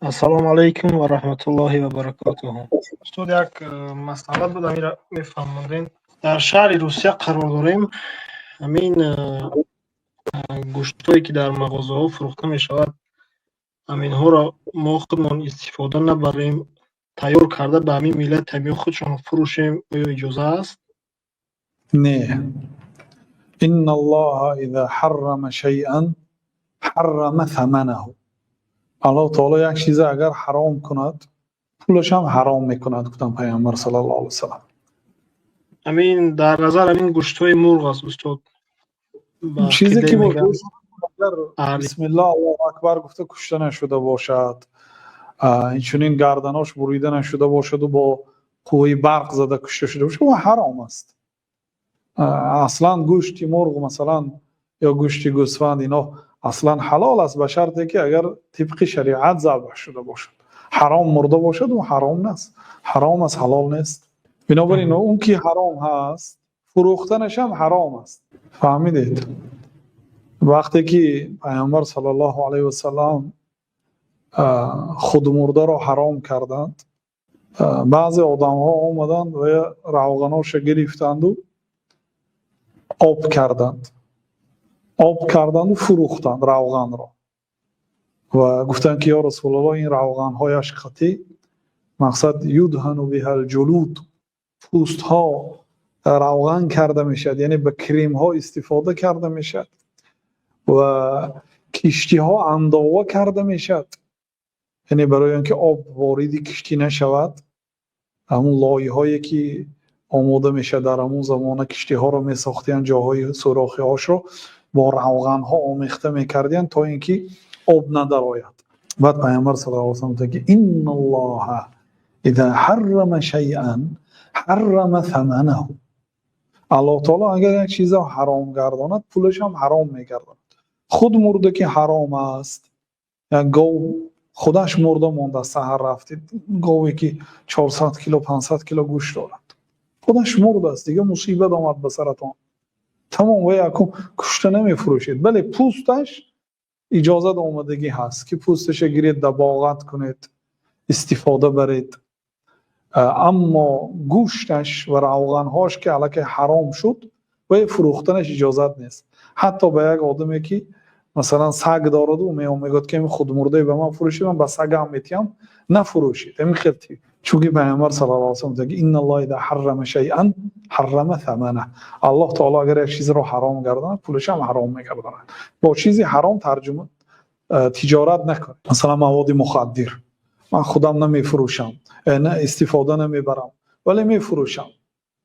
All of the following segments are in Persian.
السلام علیکم و رحمت الله و برکاته. استاد یک مسئله بود امیر میفهموندین در شهر روسیه قرار داریم. همین گوشتایی که در مغازه ها فروخته می شود همین ها را ما خودمان استفاده نبریم تیار کرده به همین ملت همین خودشان فروشیم آیا اجازه است؟ نه. إن الله إذا حرم شيئا حرم ثمنه. الله تعالی یک چیز اگر حرام کند پولش هم حرام میکند. گفتم پیامبر صلی الله علیه وسلم. همین در نظر همین گوشتای مرغ است استاد. با چیزی عقیده که با میگم گوشت اگر اهلی بسم الله الله اکبر گفته کشته نشده باشد، اینچنین گردناش بریده نشده باشد و با قوه برق زده کشته شده باشد، و حرام است. اصلا گوشت مرغ مثلا یا گوشت گوسفند اینا اصلا حلال است به شرطی که اگر طبق شریعت ذبح شده باشد. حرام مرده باشد و حرام نیست، حرام است، حلال نیست. بنابراین اون که حرام هست فروختنش هم حرام است. فهمیدید؟ وقتی که پیامبر صلی الله علیه و سلام خود مرده را حرام کردند، بعضی آدم ها آمدند و روغناش گرفتند و آب کردند و فروختند روغن را و گفتند که یا رسول الله این روغن هایش قطعی، مقصد یدهن بها الجلود، پوست ها روغن کرده میشد، یعنی به کریم ها استفاده کرده میشد و کشتی ها انداوه کرده میشد، یعنی برای اینکه آب وارد کشتی نشود. همون لایه هایی که آماده میشه در همون زمان کشتی ها رو میساختین، جاهای سوراخی هاش رو با روغن ها آمیخته میکردین تا اینکه آب ندرآید. بعد پیامبر صلی الله علیه و سلم میگه ان الله اذا حرم شیئا حرم ثمنه. الله تعالی اگر یک چیز رو حرام گرداند پولش هم حرام میگرداند. خود مرده که حرام است، یک گاو خودش مرده مونده، سحر رفتید گاوی که 400 کیلو 500 کیلو گوشت دارد خودش مرده است، دیگه مصیبت آمد به سرتان، تمام و یکم کشته نمیفروشید، بله پوستش اجازه آمدگی هست که پوستش گیرید دباغت کنید استفاده برید، اما گوشتش و روغنهاش که الکی حرام شد و فروختنش اجازت نیست. حتی به یک آدمی که مثلا سگ دارد و میگه که خود مرده به من فروشید، من به سگ هم میتیم نفروشید. این خیلی چون پیامبر صلی الله علیه و سلم میگه ان الله اذا حرم شیئا حرم ثمنه. الله تعالی اگر یک چیز رو حرام گرداند پولش هم حرام میگرداند. با چیزی حرام ترجمه تجارت نکنید. مثلا مواد مخدر من خودم نمیفروشم، نه استفاده نمیبرم، ولی میفروشم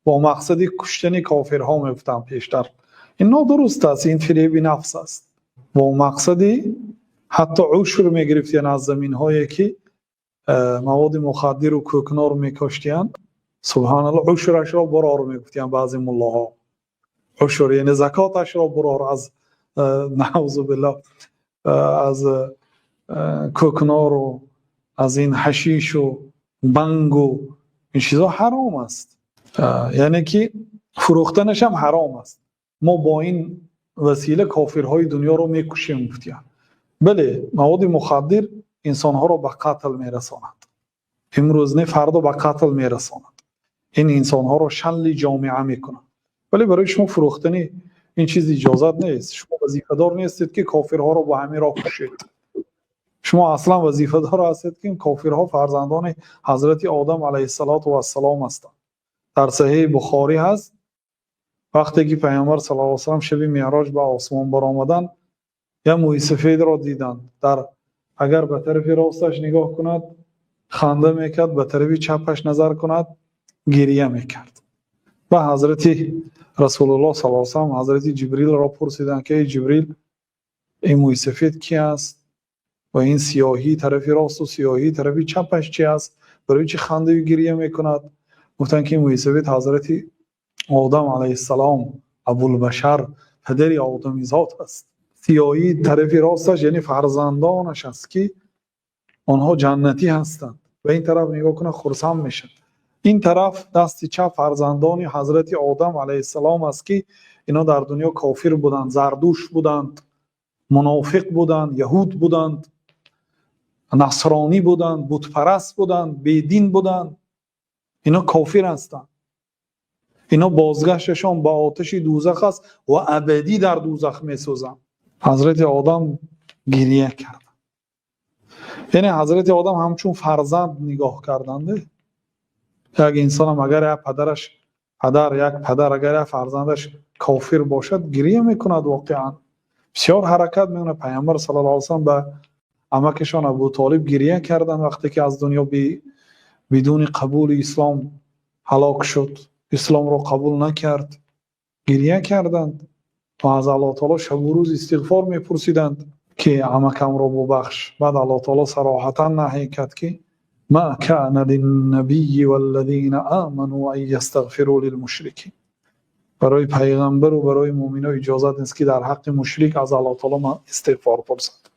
با مقصد کشتن کافرها میفتم پیشتر. این نادرست است، این فریب نفس است. با مقصدی حتی عشر میگرفتین از زمین هایی که مواد مخدر و کوکنار میکشتین، سبحان الله عشرش را برار میگفتین بعضی ملاها، عشر یعنی زکاتش را برار از نعوذ بالله از کوکنار و از این حشیش و بنگ و این چیزا حرام است، یعنی که فروختنش هم حرام است. ما با این وسیله کافرهای دنیا رو میکشیم گفتیم. بله مواد مخدر انسانها رو به قتل میرساند، امروز نه فردا به قتل میرساند، این انسانها رو شل جامعه میکنند، ولی برای شما فروختنی این چیز اجازت نیست. شما وظیفه دار نیستید که کافرها رو با همین راه کشید. شما اصلا وظیفه دار هستید که این کافرها فرزندان حضرت آدم علیه السلام هستند. در صحیح بخاری هست وقتی که پیامبر صلی الله علیه و سلم شب معراج به آسمان برآمدند، یا موی سفید را دیدند، در اگر به طرف راستش نگاه کند خنده میکرد، به طرف چپش نظر کند گریه میکرد. و حضرت رسول الله صلی الله علیه و سلم حضرت جبریل را پرسیدند که ای جبریل این موی سفید کی است و این سیاهی طرف راست و سیاهی طرف چپش چی است، برای چه خنده و گریه میکند؟ گفتند که موی سفید حضرت آدم علیه السلام ابوالبشر پدر آدمی ذات است. سیاهی طرف راستش یعنی فرزندانش است که آنها جنتی هستند و این طرف نگاه کنه خرسند میشن. این طرف دست چپ فرزندان حضرت آدم علیه السلام است که اینا در دنیا کافر بودند، زردوش بودند، منافق بودند، یهود بودند. نصرانی بودند، بت پرست بودند، بیدین بودند، اینا کافر هستند. اینا بازگشتشان با آتش دوزخ است و ابدی در دوزخ میسوزند. حضرت آدم گریه کرد. یعنی حضرت آدم همچون فرزند نگاه کردند. یک انسان هم اگر یک پدر اگر یک فرزندش کافر باشد گریه میکند. واقعا بسیار حرکت میکنه. پیامبر صلی الله علیه و سلم به عمکشان ابو طالب گریه کردند وقتی که از دنیا بدون قبول اسلام هلاک شد، اسلام را قبول نکرد، گریه کردند و از الله تعالی شب و روز استغفار میپرسیدند که عمکم را ببخش. بعد الله تعالی صراحتا نهی کرد که ما كان للنبي والذين آمنوا ان يستغفروا للمشركين. برای پیغمبر و برای مؤمنان اجازت نیست که در حق مشرک از الله تعالی استغفار پرسند.